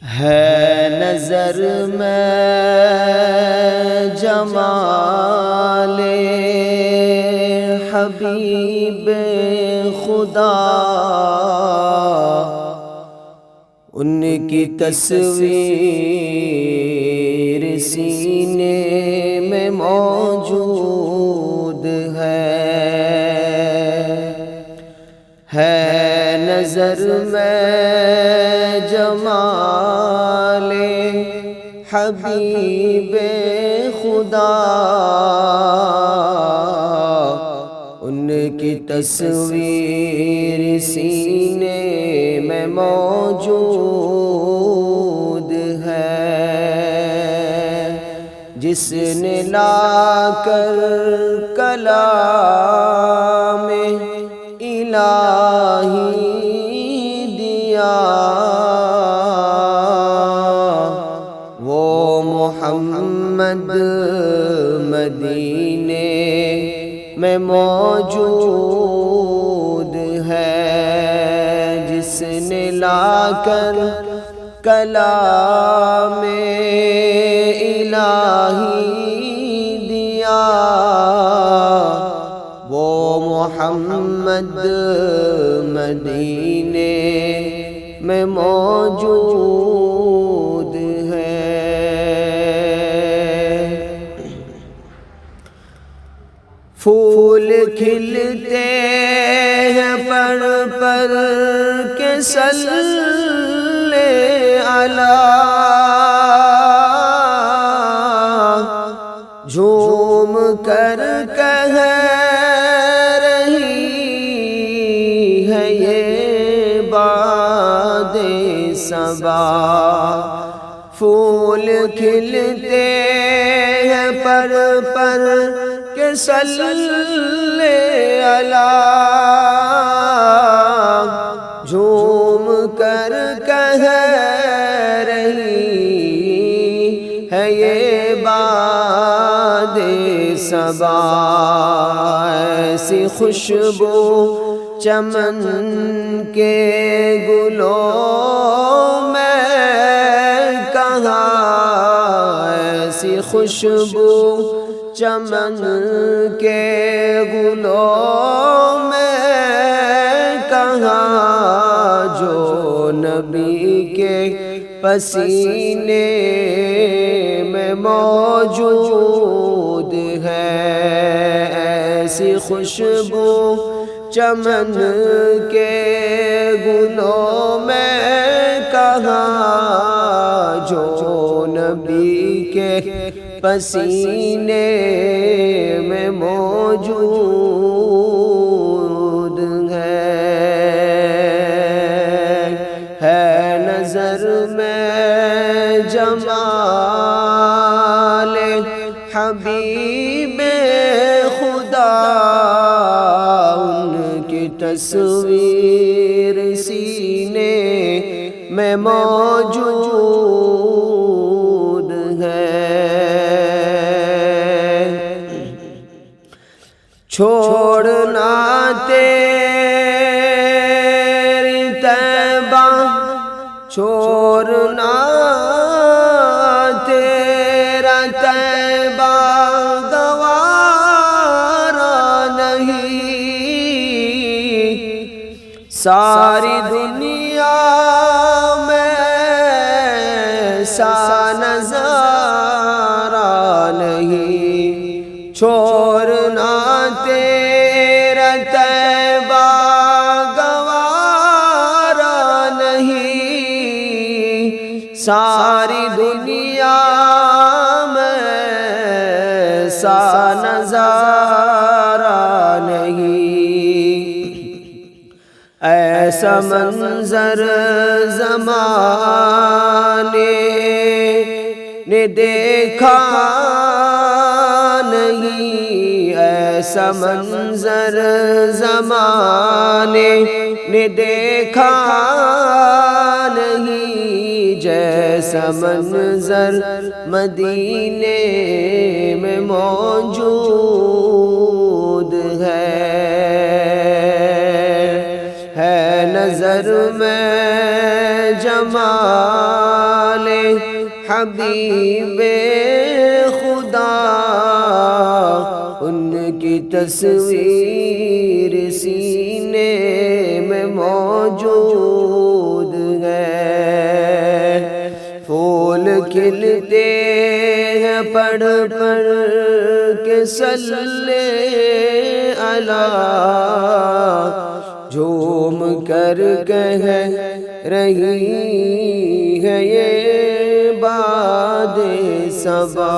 ہے نظر میں جمال حبیب خدا، ان کی تصویر سینے میں موجود ہے نظر میں جمال حبیب خدا، ان کی تصویر سینے میں موجود ہے، جس نے لا کر کلام الہی دیا، وہ محمد مدینے میں موجود ہے، جس نے لا کر کلام الہی دیا، وہ محمد مدینے میں موجود ہے۔ پھول کھلتے ہیں پر پر کے صلی علی، جھوم کر کہہ رہی ہے یہ باد صبا، پھول کھلتے ہیں پر پر کہ صلی علی، جھوم کر کہہ رہی ہے یہ باد صبا، ایسی خوشبو چمن کے گلوں میں کہاں، ایسی خوشبو چمن کے گلوں میں کہاں، جو نبی کے پسینے میں موجود ہے، ایسی خوشبو چمن کے گلوں میں کہاں، جو نبی کے پسینے میں موجود ہے نظر میں جمال حبیب خدا، ان کی تصویر سینے میں موجود ہے۔ چھوڑنا تیری طیبہ، چھوڑنا تیرا طیبہ گوارا نہیں، ساری دنیا میں سا نظارہ نہیں، چھوڑنا تیرا طیبہ گوارا نہیں، ساری دنیا میں سا نظارہ نہیں، ایسا منظر زمانے نے دیکھا نہیں، ایسا منظر زمانے نے دیکھا نہیں، جیسا منظر مدینے میں موجود ہے نظر میں جمال حبیب خدا، ان کی تصویر سینے میں موجود ہے۔ پھول کھلتے ہیں پڑھ پڑھ کے صلی علی، جھوم کر کہہ رہی ہے یہ باد صبا۔